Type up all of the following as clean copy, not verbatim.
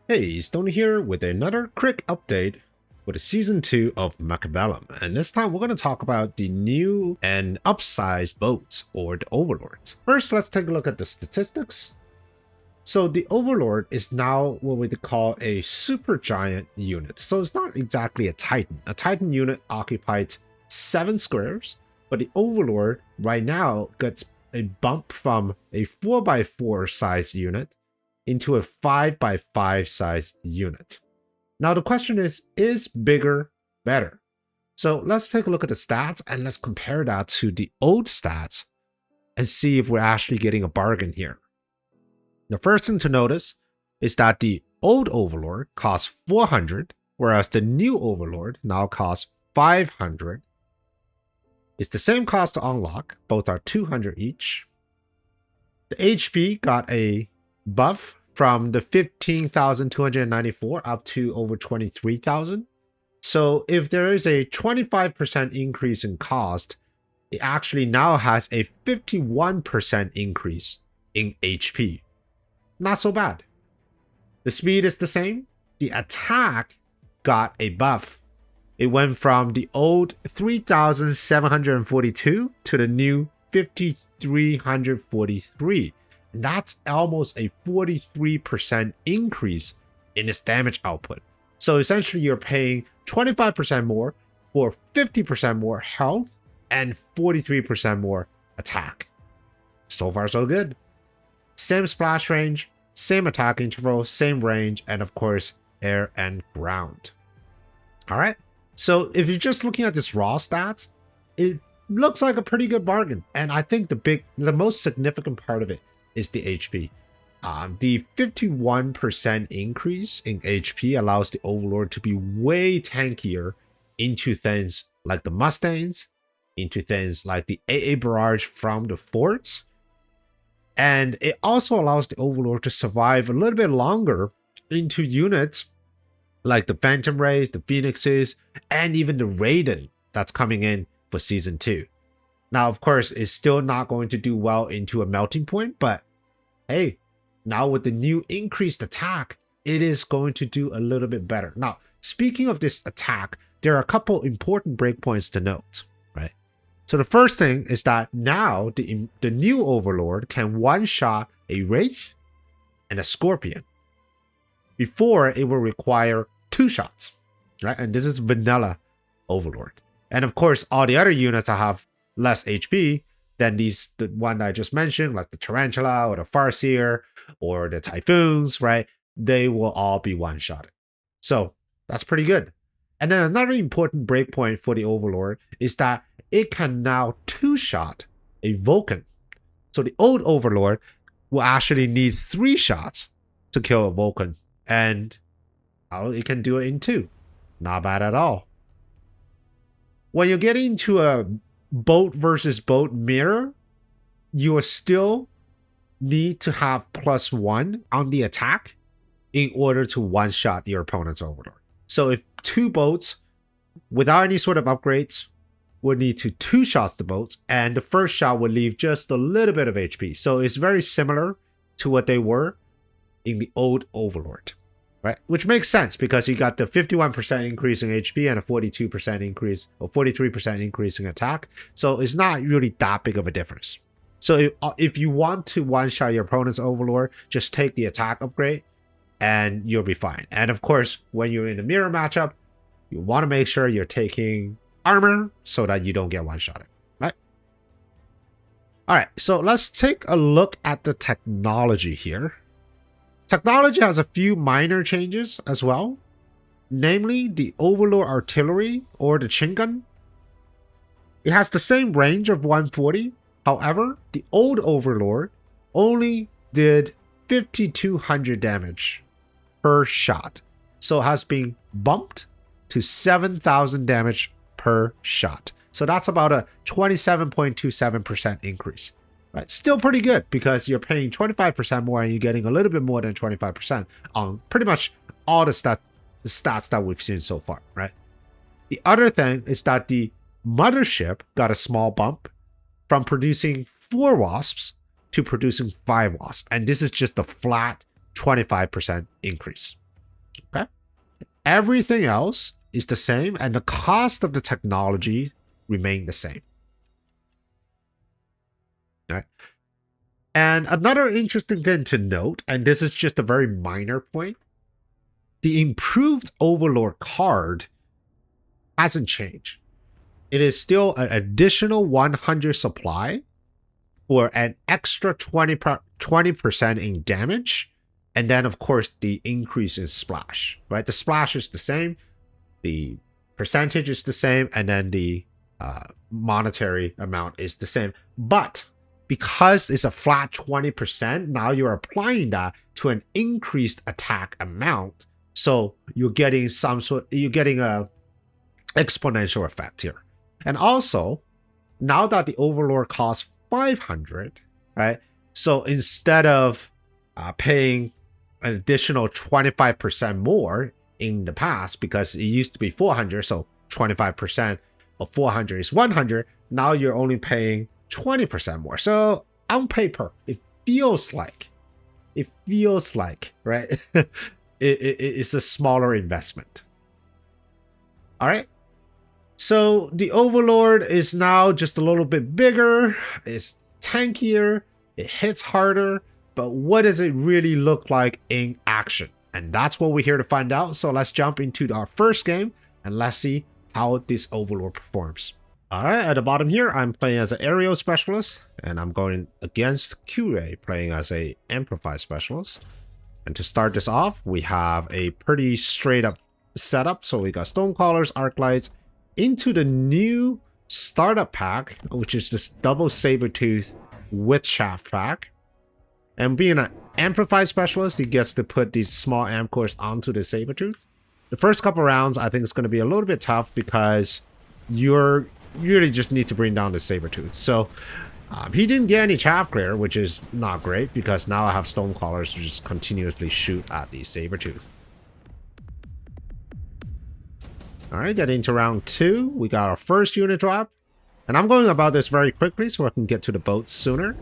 Hey, Stoney here with another quick update for the Season 2 of Mechabellum, and this time we're going to talk about the new and upsized boats, or the Overlords. First, let's take a look at the statistics. So the Overlord is now what we call a supergiant unit, so it's not exactly a Titan. A Titan unit occupies 7 squares, but the Overlord right now gets a bump from a 4x4 size unit into a 5x5 size unit. Now the question is bigger better? So let's take a look at the stats and let's compare that to the old stats and see if we're actually getting a bargain here. The first thing to notice is that the old Overlord costs 400, whereas the new Overlord now costs 500. It's the same cost to unlock, both are 200 each. The HP got a buff from the 15,294 up to over 23,000. So if there is a 25% increase in cost, it actually now has a 51% increase in HP. Not so bad. The speed is the same. The attack got a buff. It went from the old 3,742 to the new 5,343. And that's almost a 43% increase in its damage output. So essentially you're paying 25% more for 50% more health and 43% more attack. So far so good. Same splash range, same attack interval, same range, and of course air and ground. Alright, so if you're just looking at this raw stats, it looks like a pretty good bargain. And I think the most significant part of it is the HP. The 51% increase in HP allows the Overlord to be way tankier into things like the Mustangs, into things like the AA barrage from the forts. And it also allows the Overlord to survive a little bit longer into units like the Phantom Rays, the Phoenixes, and even the Raiden that's coming in for Season 2. Now, of course, it's still not going to do well into a melting point, but hey, now with the new increased attack, it is going to do a little bit better. Now, speaking of this attack, there are a couple important breakpoints to note, right? So the first thing is that now the new Overlord can one-shot a Wraith and a Scorpion. Before, it will require 2 shots, right? And this is vanilla Overlord. And of course, all the other units that have less HP than the one I just mentioned, like the Tarantula or the Farseer or the Typhoons, right? They will all be one-shotted. So that's pretty good. And then another important breakpoint for the Overlord is that it can now 2-shot a Vulcan. So the old Overlord will actually need 3 shots to kill a Vulcan. And it can do it in 2. Not bad at all. When you get into a boat versus boat mirror, you will still need to have +1 on the attack in order to one-shot your opponent's Overlord. So if 2 boats without any sort of upgrades would need to 2 shots the boats, and the first shot would leave just a little bit of HP. So it's very similar to what they were in the old Overlord, right? Which makes sense because you got the 51% increase in HP and a 42% increase or 43% increase in attack. So it's not really that big of a difference. So if you want to one-shot your opponent's Overlord, just take the attack upgrade and you'll be fine. And of course, when you're in a mirror matchup, you want to make sure you're taking armor so that you don't get one-shotted, right? All right, so let's take a look at the technology here. Technology has a few minor changes as well, namely the Overlord artillery or the chain gun. It has the same range of 140. However, the old Overlord only did 5,200 damage per shot. So it has been bumped to 7,000 damage per shot. So that's about a 27.27% increase. Right, still pretty good because you're paying 25% more and you're getting a little bit more than 25% on pretty much all the stats that we've seen so far, right? The other thing is that the mothership got a small bump from producing 4 wasps to producing 5 wasps. And this is just a flat 25% increase. Everything else is the same, and the cost of the technology remain the same. Right? And another interesting thing to note, and this is just a very minor point, the improved Overlord card hasn't changed. It is still an additional 100 supply for an extra 20% in damage. And then, of course, the increase in splash, right? The splash is the same. The percentage is the same. And then the monetary amount is the same. But because it's a flat 20%, now you're applying that to an increased attack amount. So you're getting a exponential effect here. And also, now that the Overlord costs 500, right? So instead of paying an additional 25% more in the past, because it used to be 400, so 25% of 400 is 100, now you're only paying 20% more. So on paper, it feels like, right? It's a smaller investment. All right. So the Overlord is now just a little bit bigger, it's tankier, it hits harder, but what does it really look like in action? And that's what we're here to find out. So let's jump into our first game and let's see how this Overlord performs. All right, at the bottom here, I'm playing as an aerial specialist, and I'm going against Q-Ray playing as a amplify specialist. And to start this off, we have a pretty straight up setup. So we got Stonecrawlers, Arclights, into the new startup pack, which is this double saber-tooth with shaft pack. And being an amplify specialist, he gets to put these small amp cores onto the saber-tooth. The first couple rounds, I think it's going to be a little bit tough because you really just need to bring down the saber-tooth. So he didn't get any chaff clear, which is not great because now I have Stonecrawlers to just continuously shoot at the saber-tooth. All right, getting to round 2, we got our first unit drop. And I'm going about this very quickly so I can get to the boats sooner.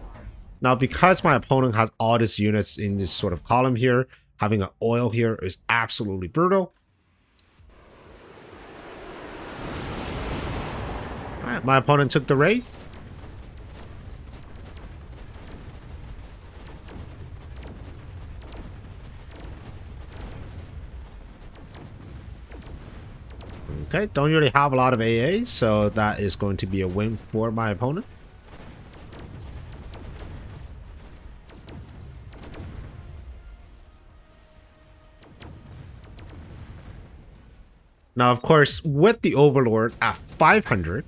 Now, because my opponent has all these units in this sort of column here, having an oil here is absolutely brutal. All right, my opponent took the Wraith. Okay, don't really have a lot of AA, so that is going to be a win for my opponent. Now, of course, with the Overlord at 500,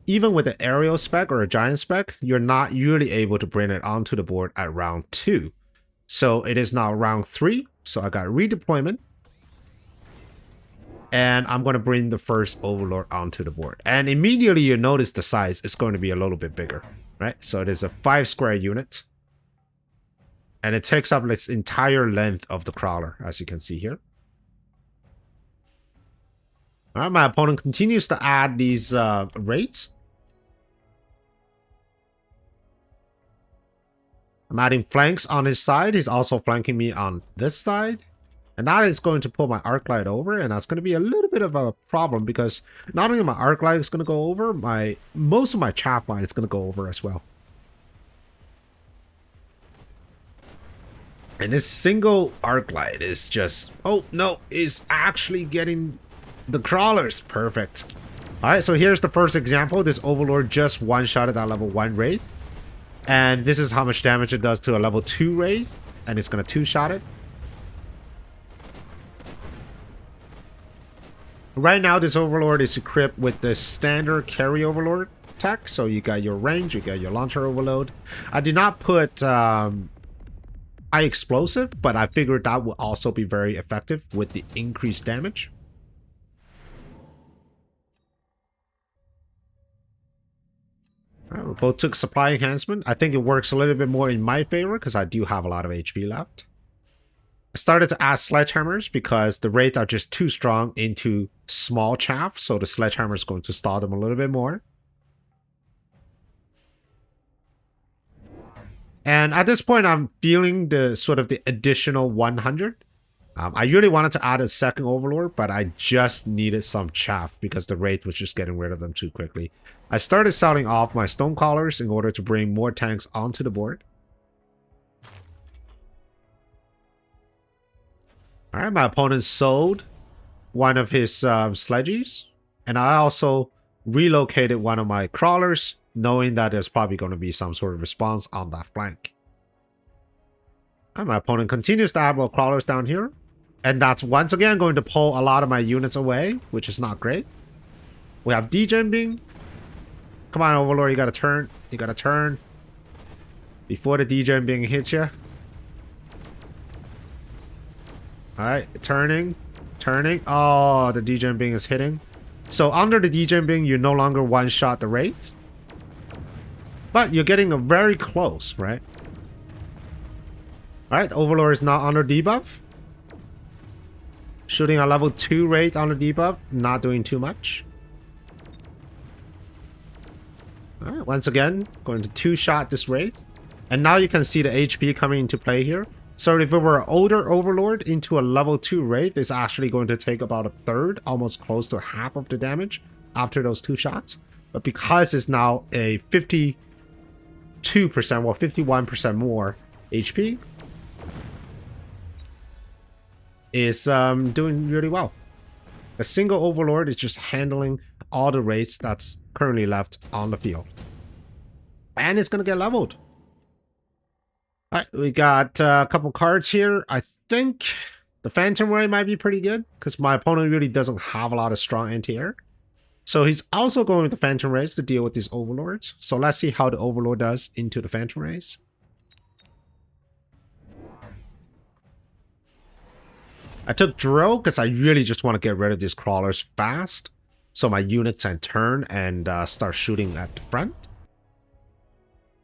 even with an aerial spec or a giant spec, you're not really able to bring it onto the board at round 2. So it is now round 3, so I got redeployment. And I'm going to bring the first Overlord onto the board. And immediately you notice the size is going to be a little bit bigger, right? So it is a 5 square unit. And it takes up its entire length of the crawler, as you can see here. All right, my opponent continues to add these rates. I'm adding flanks on his side. He's also flanking me on this side. And that is going to pull my Arclight over, and that's going to be a little bit of a problem because not only my Arclight is going to go over, most of my chaff line is going to go over as well. And this single Arclight is just, oh no, is actually getting the crawlers. Perfect. All right, so here's the first example. This Overlord just one-shotted that level 1 Wraith. And this is how much damage it does to a level 2 Wraith. And it's going to two-shot it. Right now, this Overlord is equipped with the standard carry Overlord tech. So you got your range, you got your launcher overload. I did not put high explosive, but I figured that would also be very effective with the increased damage. All right, we both took supply enhancement. I think it works a little bit more in my favor because I do have a lot of HP left. I started to add sledgehammers because the Wraith are just too strong into small chaff, so the sledgehammer is going to stall them a little bit more. And at this point, I'm feeling the sort of the additional 100 I really wanted to add a second Overlord, but I just needed some chaff because the Wraith was just getting rid of them too quickly. I started selling off my Stonecrawlers in order to bring more tanks onto the board. Alright, my opponent sold one of his sledges, and I also relocated one of my crawlers, knowing that there's probably going to be some sort of response on that flank. And my opponent continues to add more crawlers down here. And that's once again going to pull a lot of my units away, which is not great. We have degen. Come on, Overlord, you gotta turn. You gotta turn. Before the degen hits you. Alright, turning. Turning. Oh, the degen is hitting. So under the degen you no longer one-shot the Wraith. But you're getting a very close, right? Alright, Overlord is not under debuff. Shooting a level 2 Wraith on the debuff, not doing too much. Alright, once again, going to two-shot this Wraith. And now you can see the HP coming into play here. So if it were an older Overlord into a level 2 Wraith, it's actually going to take about a third, almost close to half of the damage after those two shots. But because it's now a 52% or 51% more HP, is doing really well. A single Overlord is just handling all the Wraiths that's currently left on the field. And it's going to get leveled. Alright, we got a couple cards here. I think the Phantom Ray might be pretty good, because my opponent really doesn't have a lot of strong anti-air. So he's also going with the Phantom Rays to deal with these Overlords. So let's see how the Overlord does into the Phantom Rays. I took Drill because I really just want to get rid of these crawlers fast, so my units can turn and start shooting at the front.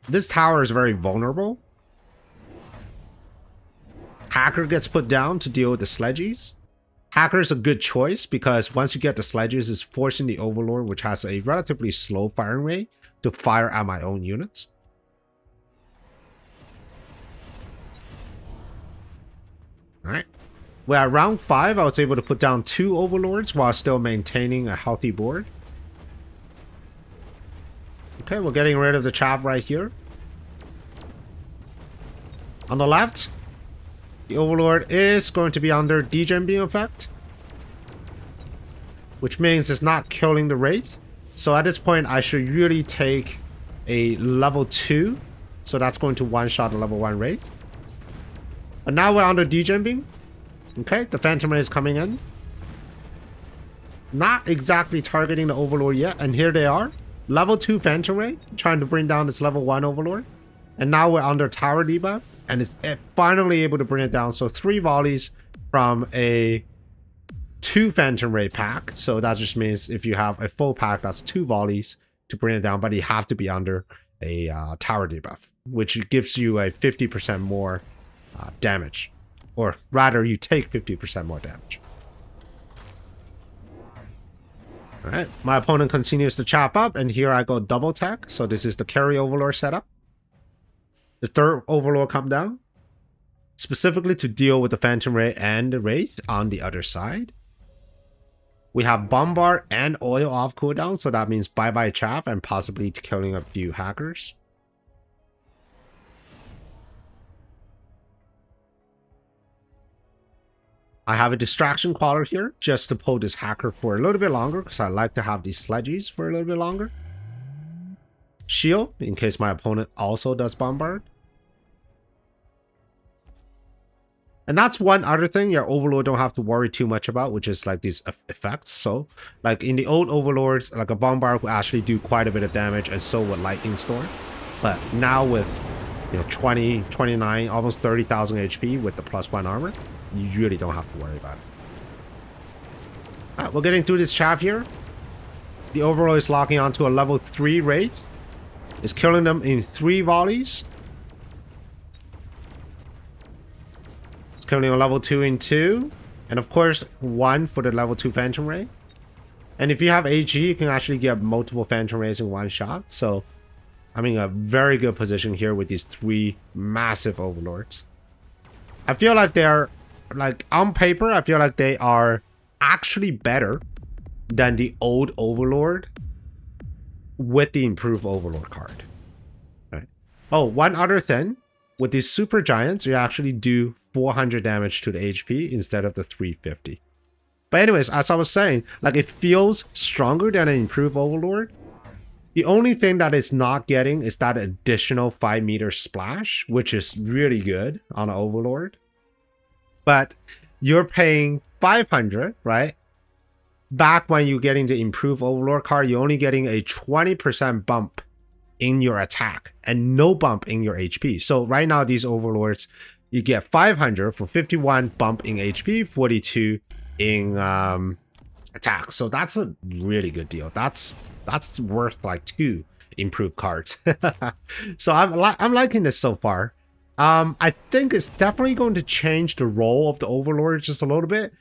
This tower is very vulnerable. Hacker gets put down to deal with the sledges. Hacker is a good choice because once you get the sledges, it's forcing the Overlord, which has a relatively slow firing rate, to fire at my own units. Alright. Well, at round 5, I was able to put down 2 Overlords while still maintaining a healthy board. Okay, we're getting rid of the chaff right here. On the left, the Overlord is going to be under degen beam effect, which means it's not killing the Wraith. So at this point, I should really take a level 2. So that's going to one-shot a level 1 Wraith. And now we're under degen beam. Okay, the Phantom Ray is coming in. Not exactly targeting the Overlord yet. And here they are. Level 2 Phantom Ray. Trying to bring down this level 1 Overlord. And now we're under tower debuff. And it's finally able to bring it down. So 3 volleys from a 2 Phantom Ray pack. So that just means if you have a full pack, that's 2 volleys to bring it down. But you have to be under a tower debuff, which gives you a 50% more damage. Or rather, you take 50% more damage. Alright, my opponent continues to chop up, and here I go double tech. So this is the carry Overlord setup. The third Overlord come down, specifically to deal with the Phantom Ray and the Wraith on the other side. We have Bombard and Oil off cooldown, so that means bye-bye chaff and possibly killing a few hackers. I have a distraction caller here just to pull this hacker for a little bit longer because I like to have these sledges for a little bit longer. Shield in case my opponent also does bombard. And that's one other thing your Overlord don't have to worry too much about, which is like these effects. So like in the old Overlords, like a bombard would actually do quite a bit of damage, and so would Lightning Storm. But now with 20, 29, almost 30,000 HP with the +1 armor, you really don't have to worry about it. Alright, we're getting through this chaff here. The Overlord is locking onto a level 3 Wraith. It's killing them in 3 volleys. It's killing a level 2 in 2. And of course, 1 for the level 2 Phantom Ray. And if you have AG, you can actually get multiple Phantom Rays in one shot. So I'm in a very good position here with these 3 massive Overlords. I feel like they're like on paper, I feel like they are actually better than the old Overlord with the improved Overlord card. Right. Oh, one other thing. With these super giants, you actually do 400 damage to the HP instead of the 350. But anyways, as I was saying, like it feels stronger than an improved Overlord. The only thing that it's not getting is that additional 5-meter splash, which is really good on an Overlord. But you're paying 500, right? Back when you're getting the improved Overlord card, you're only getting a 20% bump in your attack and no bump in your HP. So right now, these Overlords, you get 500 for 51 bump in HP, 42 in attack. So that's a really good deal. That's worth like 2 improved cards. So I'm liking this so far. I think it's definitely going to change the role of the Overlord just a little bit,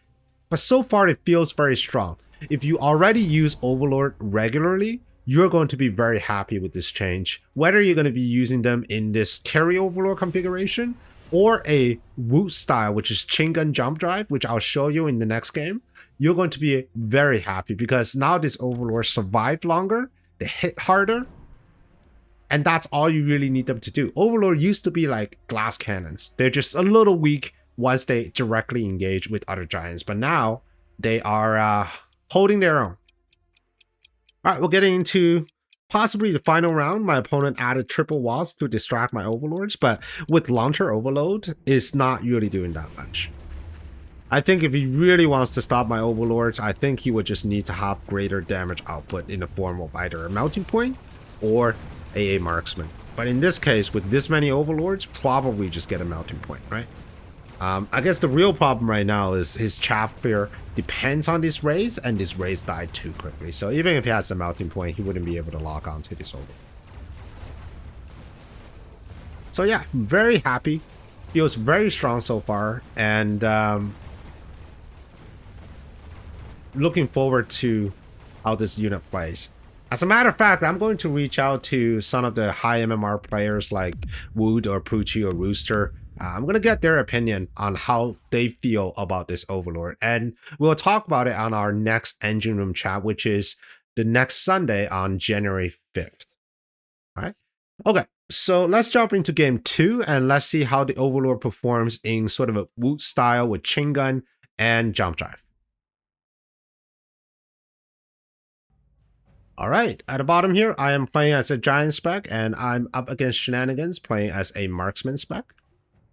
but so far it feels very strong. If you already use Overlord regularly, you're going to be very happy with this change. Whether you're going to be using them in this carry Overlord configuration or a Woot style, which is chain gun jump drive, which I'll show you in the next game, you're going to be very happy because now this Overlord survived longer, they hit harder, and that's all you really need them to do. Overlord used to be like glass cannons. They're just a little weak once they directly engage with other giants, but now they are holding their own. All right, we're getting into possibly the final round. My opponent added triple walls to distract my Overlords, but with launcher overload, it's not really doing that much. I think if he really wants to stop my Overlords, I think he would just need to have greater damage output in the form of either a melting point or a marksman. But in this case, with this many Overlords, probably just get a melting point, right? I guess the real problem right now is his chaff spear depends on this raise, and this raise died too quickly. So even if he has a melting point, he wouldn't be able to lock onto this Overlord. So yeah, very happy. Feels very strong so far, and looking forward to how this unit plays. As a matter of fact, I'm going to reach out to some of the high MMR players like Wood or Poochie or Rooster. I'm going to get their opinion on how they feel about this Overlord. And we'll talk about it on our next Engine Room chat, which is the next Sunday on January 5th. All right. Okay. So let's jump into game 2 and let's see how the Overlord performs in sort of a Woot style with chain gun and jump drive. All right, at the bottom here, I am playing as a giant spec, and I'm up against Shenanigans playing as a marksman spec.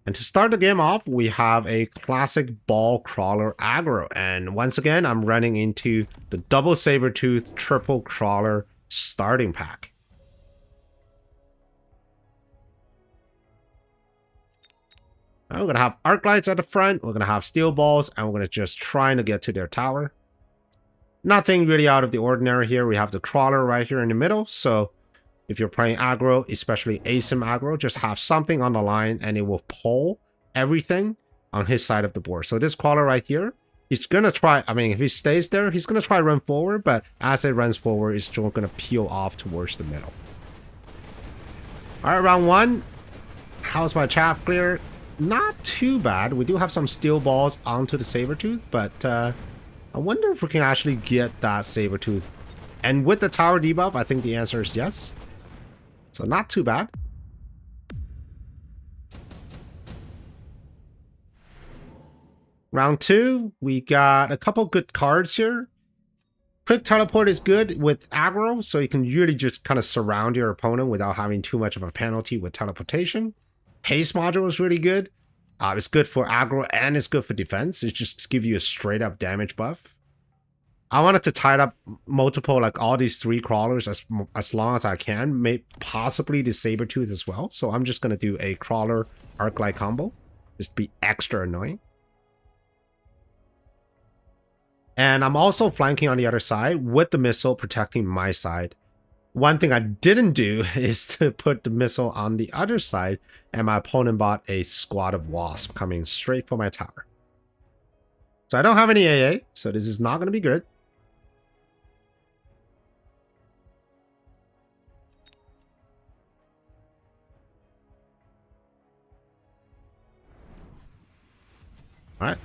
And to start the game off, we have a classic ball crawler aggro. And once again, I'm running into the double saber-tooth triple crawler starting pack. Now we're going to have arc lights at the front, we're going to have steel balls, and we're going to just try to get to their tower. Nothing really out of the ordinary here. We have the crawler right here in the middle. So if you're playing aggro, especially asim aggro, just have something on the line and it will pull everything on his side of the board. So this crawler right here, he's going to try, I mean, if he stays there, he's going to try run forward, but as it runs forward, it's still going to peel off towards the middle. All right, round 1. How's my chaff clear? Not too bad. We do have some steel balls onto the saber-tooth, but I wonder if we can actually get that saber-tooth. And with the tower debuff, I think the answer is yes. So not too bad. Round 2, we got a couple good cards here. Quick teleport is good with aggro, so you can really just kind of surround your opponent without having too much of a penalty with teleportation. Haste module is really good. It's good for aggro and it's good for defense. It just gives you a straight up damage buff. I wanted to tie up multiple, like all these 3 crawlers as long as I can. Maybe possibly the saber-tooth as well. So I'm just going to do a crawler arc light combo. Just be extra annoying. And I'm also flanking on the other side with the missile protecting my side. One thing I didn't do is to put the missile on the other side, and my opponent bought a squad of wasp coming straight for my tower. So I don't have any AA, so this is not going to be good. Alright.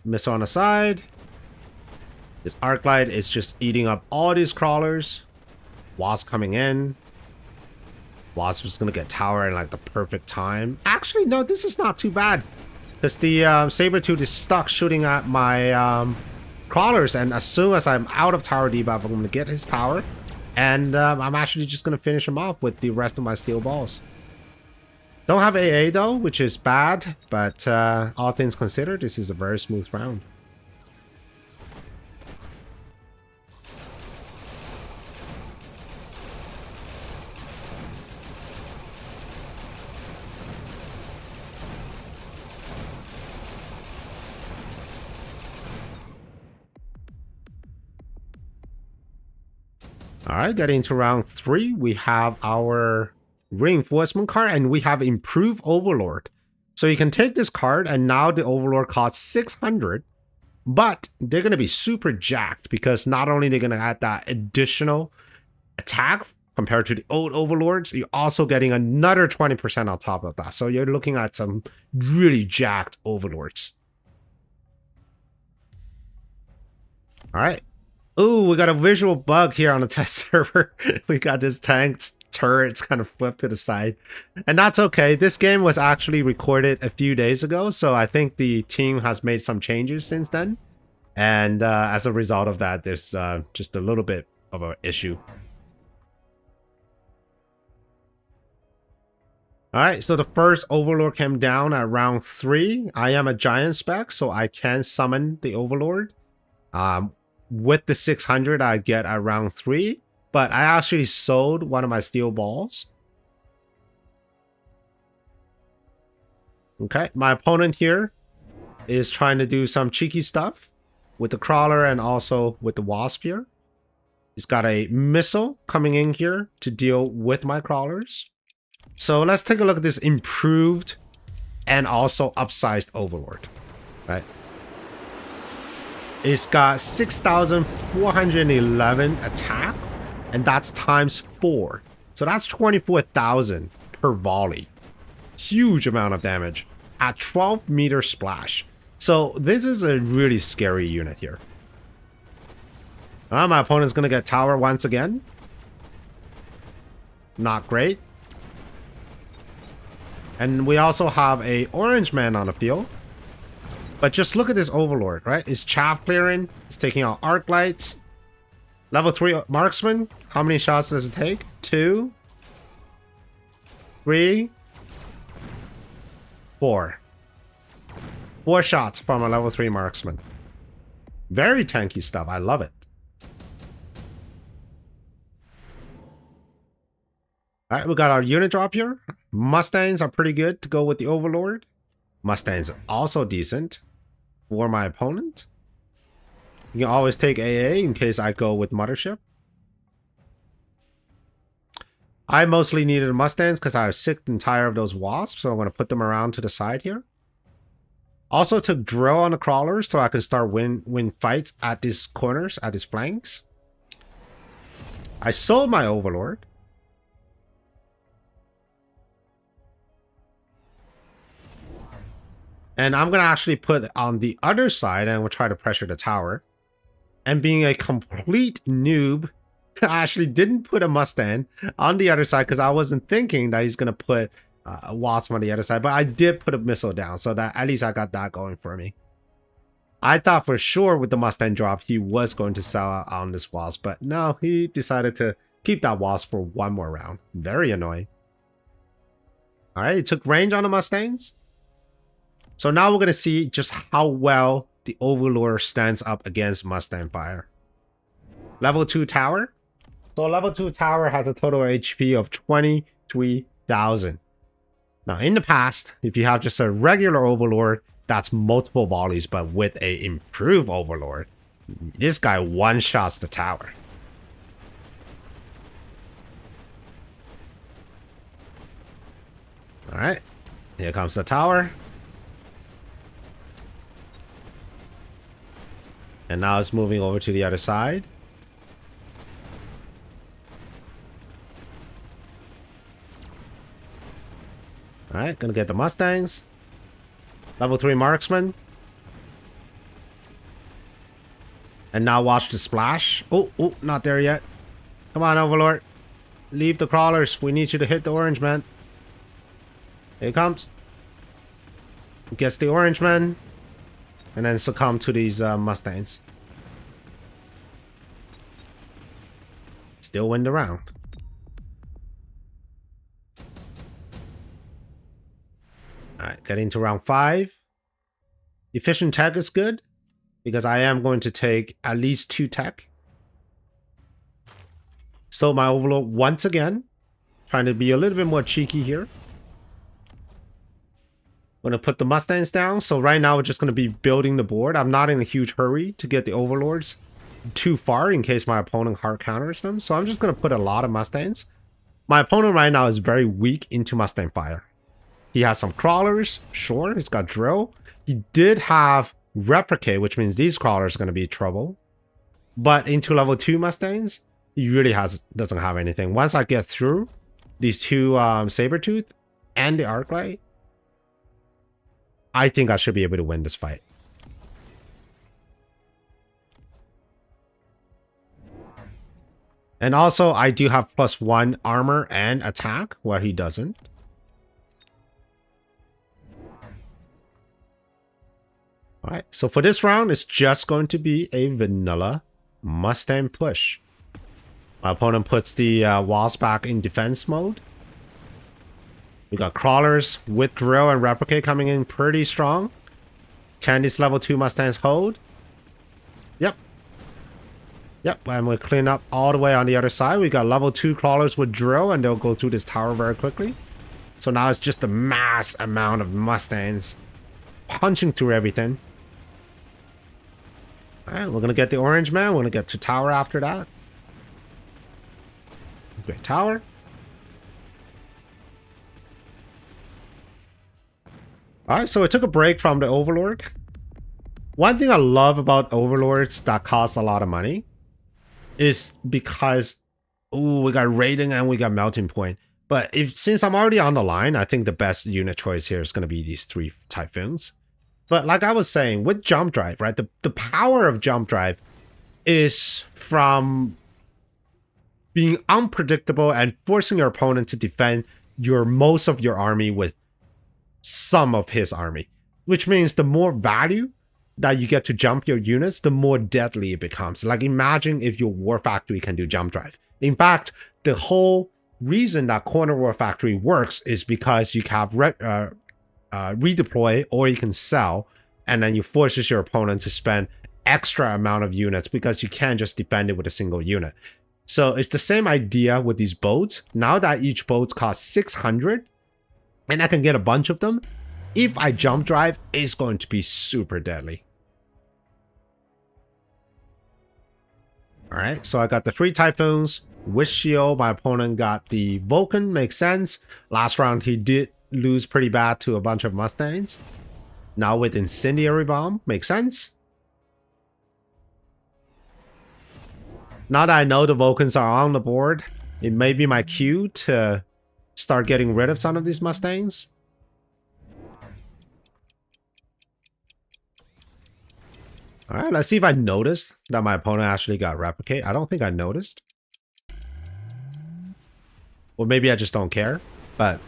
Missile on the side. This arc light is just eating up all these crawlers. Wasp coming in. Wasp is gonna get tower in like the perfect time. Actually, no, this is not too bad. Because the saber-tooth is stuck shooting at my crawlers, and as soon as I'm out of tower debuff, I'm gonna get his tower. And I'm actually just gonna finish him off with the rest of my steel balls. Don't have AA though, which is bad, but all things considered, this is a very smooth round. Alright, getting into round 3, we have our reinforcement card, and we have improved Overlord. So you can take this card, and now the Overlord costs 600, but they're going to be super jacked because not only they're going to add that additional attack compared to the old Overlords, you're also getting another 20% on top of that. So you're looking at some really jacked Overlords. Alright. Ooh, we got a visual bug here on the test server. We got this tank turrets kind of flipped to the side. And that's okay. This game was actually recorded a few days ago, so I think the team has made some changes since then. And as a result of that, there's just a little bit of an issue. Alright, so the first Overlord came down at round 3. I am a giant spec, so I can summon the Overlord. With the 600 I get at round 3, but I actually sold one of my steel balls. Okay, my opponent here is trying to do some cheeky stuff with the crawler and also with the wasp here. He's got a missile coming in here to deal with my crawlers. So let's take a look at this improved and also upsized Overlord, right? It's got 6,411 attack, and that's times 4. So that's 24,000 per volley. Huge amount of damage at 12-meter splash. So this is a really scary unit here. My opponent's going to get tower once again. Not great. And we also have a orange man on the field. But just look at this Overlord, right? It's chaff clearing. It's taking out arc lights. Level 3 marksman. How many shots does it take? 2, 3, 4. 4 shots from a level 3 marksman. Very tanky stuff. I love it. Alright, we got our unit drop here. Mustangs are pretty good to go with the Overlord. Mustangs are also decent for my opponent. You can always take AA in case I go with Mothership. I mostly needed Mustangs because I was sick and tired of those wasps, so I'm going to put them around to the side here. Also took drill on the crawlers so I can start win fights at these corners, at these flanks. I sold my Overlord. And I'm going to actually put on the other side and we'll try to pressure the tower. And being a complete noob, I actually didn't put a Mustang on the other side because I wasn't thinking that he's going to put a Wasp on the other side. But I did put a missile down, so that at least I got that going for me. I thought for sure with the Mustang drop, he was going to sell out on this Wasp. But no, he decided to keep that Wasp for one more round. Very annoying. Alright, he took range on the Mustangs. So now we're going to see just how well the Overlord stands up against Mustang fire. Level 2 tower. So level 2 tower has a total HP of 23,000. Now in the past, if you have just a regular Overlord, that's multiple volleys, but with a improved Overlord, this guy one-shots the tower. Alright, here comes the tower. And now it's moving over to the other side. Alright, gonna get the Mustangs. Level 3 marksman. And now watch the splash. Oh, not there yet. Come on, Overlord. Leave the crawlers. We need you to hit the orange man. Here he comes. Gets the orange man. And then succumb to these Mustangs. Still win the round. Alright, getting to round 5. Efficient tech is good, because I am going to take at least 2 tech. So my Overlord once again, trying to be a little bit more cheeky here. I'm going to put the Mustangs down. So right now we're just going to be building the board. I'm not in a huge hurry to get the Overlords too far in case my opponent hard counters them. So I'm just going to put a lot of Mustangs. My opponent right now is very weak into Mustang fire. He has some crawlers, sure, he's got drill. He did have replicate, which means these crawlers are going to be trouble. But into level 2 Mustangs, he really doesn't have anything. Once I get through these 2 Sabertooth and the Arclight, I think I should be able to win this fight. And also, I do have +1 armor and attack, where he doesn't. Alright, so for this round, it's just going to be a vanilla Mustang push. My opponent puts the walls back in defense mode. We got crawlers with drill and replicate coming in pretty strong. Can these level 2 Mustangs hold? Yep. Yep, and we'll clean up all the way on the other side. We got level 2 crawlers with drill, and they'll go through this tower very quickly. So now it's just a mass amount of Mustangs punching through everything. Alright, we're gonna get the orange man. We're gonna get to tower after that. Great tower. Alright, so it took a break from the Overlord. One thing I love about Overlords that cost a lot of money is because, ooh, we got rating and we got melting point. But since I'm already on the line, I think the best unit choice here is going to be these 3 Typhoons. But like I was saying, with jump drive, right? The power of jump drive is from being unpredictable and forcing your opponent to defend most of your army with some of his army. Which means the more value that you get to jump your units, the more deadly it becomes. Like imagine if your War Factory can do jump drive. In fact, the whole reason that Corner War Factory works is because you have redeploy, or you can sell, and then you forces your opponent to spend extra amount of units because you can't just defend it with a single unit. So it's the same idea with these boats. Now that each boat costs 600 and I can get a bunch of them, if I jump drive, it's going to be super deadly. Alright, so I got the 3 Typhoons with shield. My opponent got the Vulcan, makes sense. Last round he did lose pretty bad to a bunch of Mustangs. Now with Incendiary Bomb, makes sense. Now that I know the Vulcans are on the board, it may be my cue to start getting rid of some of these Mustangs. Alright, let's see if I noticed that my opponent actually got replicate. I don't think I noticed. Or maybe I just don't care. But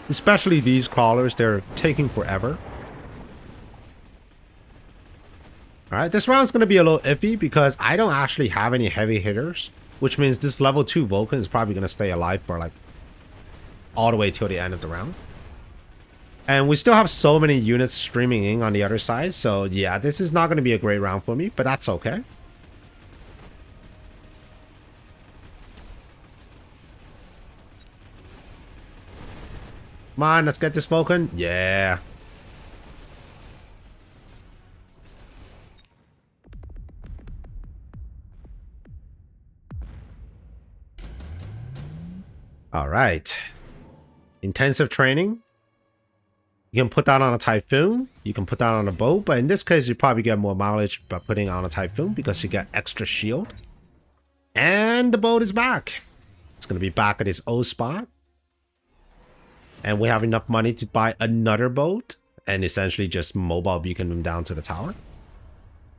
especially these crawlers, they're taking forever. Alright, this round's going to be a little iffy because I don't actually have any heavy hitters. Which means this level 2 Vulcan is probably going to stay alive for like all the way till the end of the round. And we still have so many units streaming in on the other side. So yeah, this is not going to be a great round for me, but that's okay. Come on, let's get this Vulcan. Yeah. All right. Intensive training. You can put that on a Typhoon. You can put that on a boat. But in this case, you probably get more mileage by putting on a Typhoon because you get extra shield. And the boat is back. It's going to be back at its old spot. And we have enough money to buy another boat. and essentially just mobile beacon them down to the tower.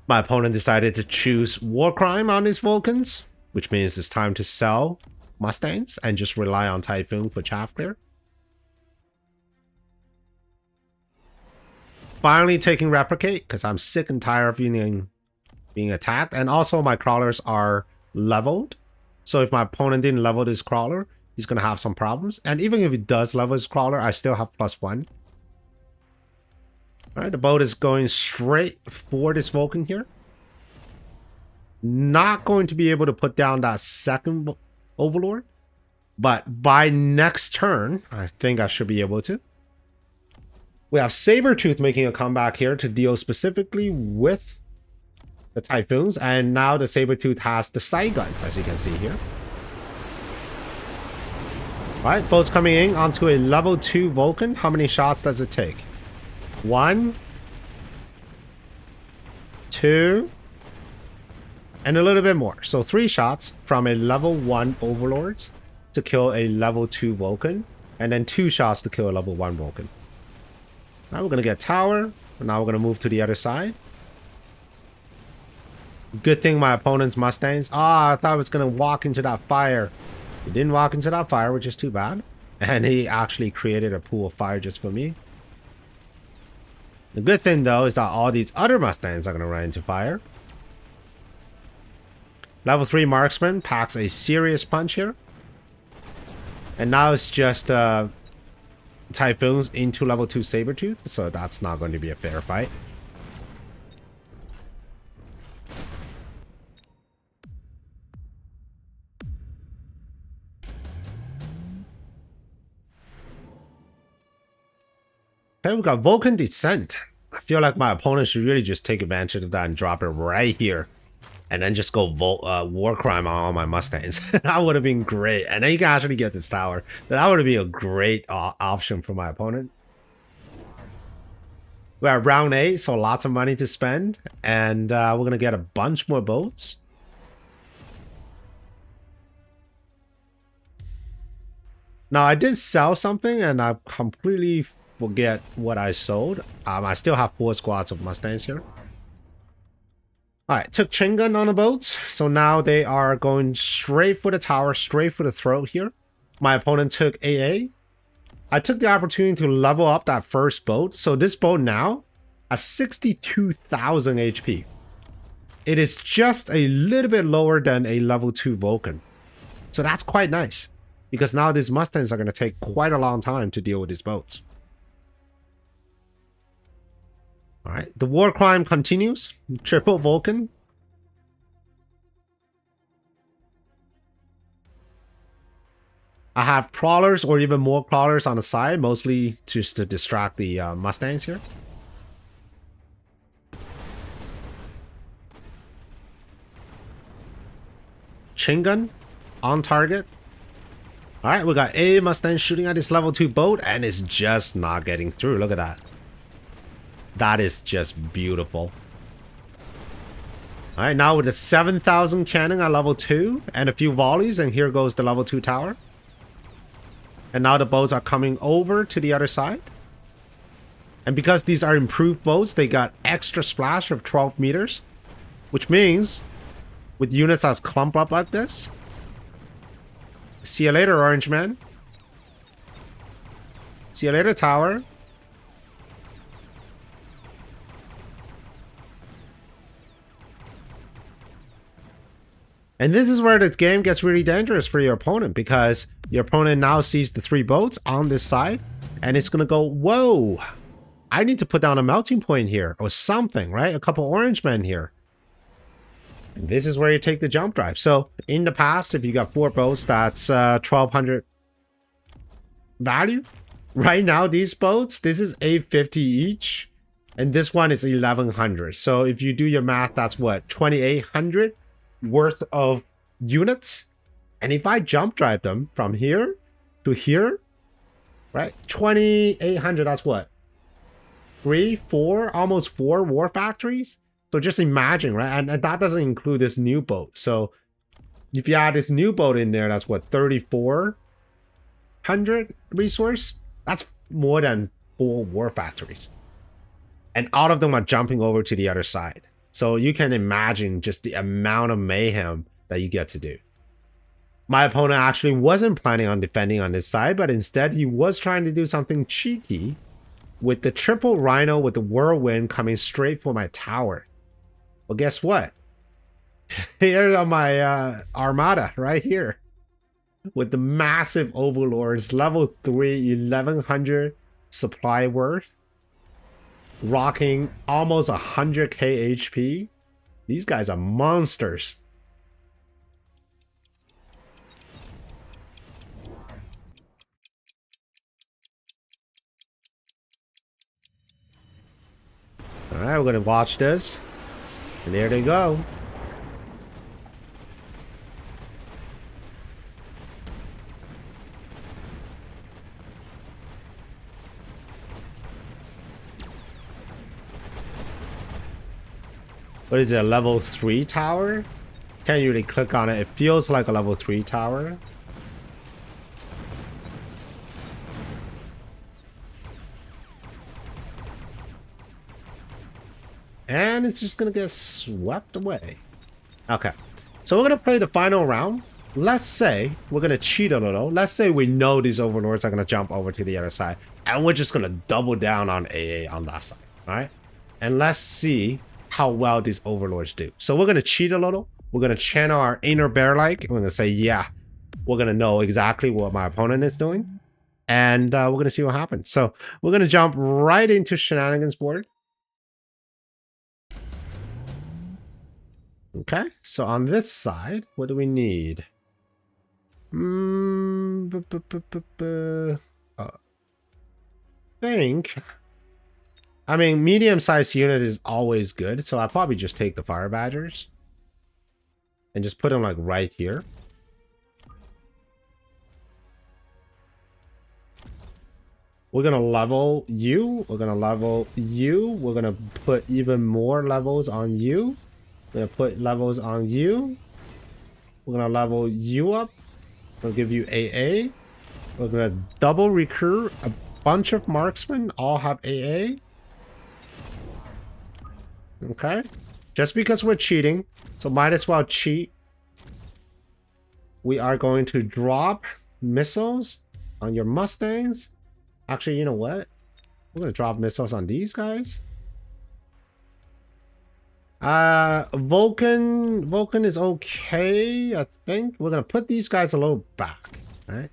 My opponent decided to choose War Crime on his Vulcans, which means it's time to sell Mustangs and just rely on Typhoon for chaff clear. Finally taking Replicate, because I'm sick and tired of being attacked. And also my crawlers are leveled. So if my opponent didn't level this crawler, he's going to have some problems. And even if he does level his crawler, I still have +1. Alright, the boat is going straight for this Vulcan here. Not going to be able to put down that second Overlord. But by next turn, I think I should be able to. We have Sabertooth making a comeback here to deal specifically with the Typhoons. And now the Sabertooth has the side guns, as you can see here. Alright, boats coming in onto a level 2 Vulcan. How many shots does it take? 1, 2, and a little bit more. So 3 shots from a level 1 Overlords to kill a level 2 Vulcan. And then 2 shots to kill a level 1 Vulcan. Now we're going to get tower. And now we're going to move to the other side. Good thing my opponent's Mustangs. I thought I was going to walk into that fire. He didn't walk into that fire, which is too bad. And he actually created a pool of fire just for me. The good thing, though, is that all these other Mustangs are going to run into fire. Level 3 Marksman packs a serious punch here. And now it's just Typhoons into level 2 Sabertooth, so that's not going to be a fair fight. Okay, we got Vulcan Descent. I feel like my opponent should really just take advantage of that and drop it right here. And then just go War Crime on all my Mustangs. That would have been great. And then you can actually get this tower. That would have been a great option for my opponent. We're at round 8, so lots of money to spend. And we're going to get a bunch more boats. Now, I did sell something, and I completely forget what I sold. I still have 4 squads of Mustangs here. Alright, took chain gun on the boats. So now they are going straight for the tower, straight for the throat here. My opponent took AA. I took the opportunity to level up that first boat. So this boat now has 62,000 HP. It is just a little bit lower than a level 2 Vulcan. So that's quite nice. Because now these Mustangs are going to take quite a long time to deal with these boats. Alright, the War Crime continues. Triple Vulcan. I have crawlers or even more crawlers on the side, mostly just to distract the Mustangs here. Chain gun on target. Alright, we got a Mustang shooting at this level 2 boat and it's just not getting through. Look at that. That is just beautiful. Alright, now with the 7,000 cannon at level 2 and a few volleys, and here goes the level 2 tower. And now the boats are coming over to the other side. And because these are improved boats, they got extra splash of 12 meters. Which means, with units that's clumped up like this, see you later, Orange Man. See you later, tower. And this is where this game gets really dangerous for your opponent, because your opponent now sees the 3 boats on this side and it's going to go, whoa, I need to put down a melting point here or something, right? A couple orange men here. And this is where you take the jump drive. So in the past, if you got 4 boats, that's 1,200 value. Right now, these boats, this is 850 each. And this one is 1,100. So if you do your math, that's what, 2,800 worth of units. And if I jump drive them from here to here, right, 2,800, that's what, 3, 4, almost 4 war factories. So just imagine, right? And that doesn't include this new boat. So if you add this new boat in there, that's what, 3,400 resource. That's more than 4 war factories. and all of them are jumping over to the other side. So you can imagine just the amount of mayhem that you get to do. My opponent actually wasn't planning on defending on this side, but instead he was trying to do something cheeky with the triple rhino with the whirlwind coming straight for my tower. Well, guess what? Here's on my armada right here with the massive overlords, level 3, 1100 supply worth, rocking almost 100k HP. These guys are monsters. Alright, we're gonna watch this. And there they go. What is it, a level 3 tower? Can't really click on it. It feels like a level 3 tower. And it's just gonna get swept away. Okay, so we're gonna play the final round. Let's say we're gonna cheat a little. Let's say we know these overlords are gonna jump over to the other side, and we're just gonna double down on AA on that side. All right, and let's see how well these overlords do. So we're gonna cheat a little. We're gonna channel our inner bear-like. We're gonna say, yeah, we're gonna know exactly what my opponent is doing, and we're gonna see what happens. So we're gonna jump right into shenanigans board. Okay, so on this side, what do we need? I mean, medium-sized unit is always good, so I'll probably just take the fire badgers and just put them like right here. We're gonna level you. We're gonna level you. We're gonna put even more levels on you. We're gonna put levels on you. We're gonna level you up. We'll give you AA. We're gonna double recruit a bunch of marksmen. All have AA. Okay. Just because we're cheating, so might as well cheat. We are going to drop missiles on your Mustangs. Actually, you know what? We're gonna drop missiles on these guys. Vulcan is okay, I think. We're gonna put these guys a little back, right?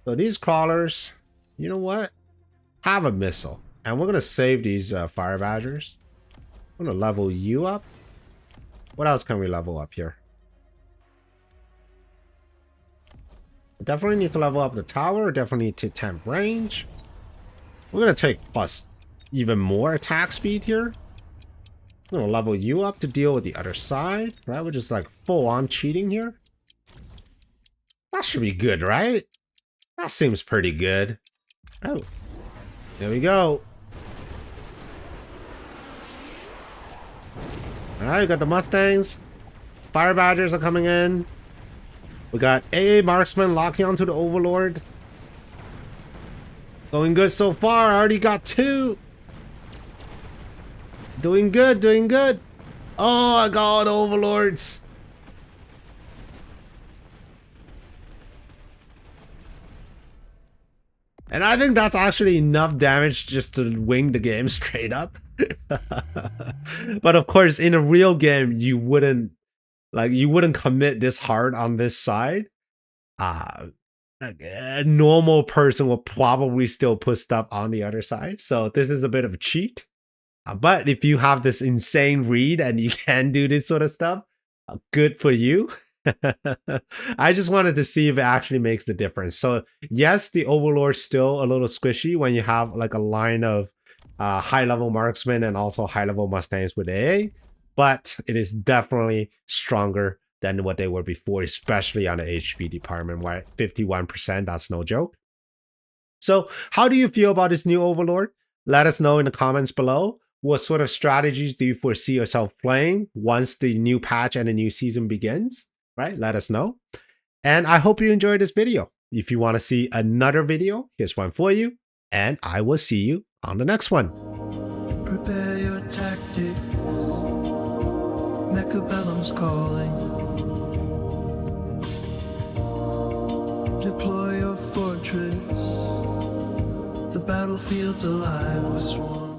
So these crawlers, you know what? Have a missile. And we're gonna save these fire badgers. I'm gonna level you up. What else can we level up here? Definitely need to level up the tower. Definitely need to temp range. We're gonna take plus even more attack speed here. I'm gonna level you up to deal with the other side, right? We're just like full on cheating here. That should be good, right? That seems pretty good. Oh, there we go. All right, we got the Mustangs. Fire Badgers are coming in. We got AA Marksman locking onto the Overlord. Going good so far. I already got 2. Doing good, doing good. Oh, I got all the Overlords. And I think that's actually enough damage just to win the game straight up. But of course, in a real game, you wouldn't commit this hard on this side. A normal person will probably still put stuff on the other side. So this is a bit of a cheat. But if you have this insane read and you can do this sort of stuff, good for you. I just wanted to see if it actually makes the difference. So yes, the Overlord's still a little squishy when you have like a line of high-level marksmen and also high-level Mustangs with AA, but it is definitely stronger than what they were before, especially on the HP department, where 51%, that's no joke. So how do you feel about this new Overlord? Let us know in the comments below. What sort of strategies do you foresee yourself playing once the new patch and the new season begins? Right? Let us know. And I hope you enjoyed this video. If you want to see another video, here's one for you. And I will see you on the next one. Prepare your tactics. Mechabellum's calling. Deploy your fortress. The battlefield's alive with swarms.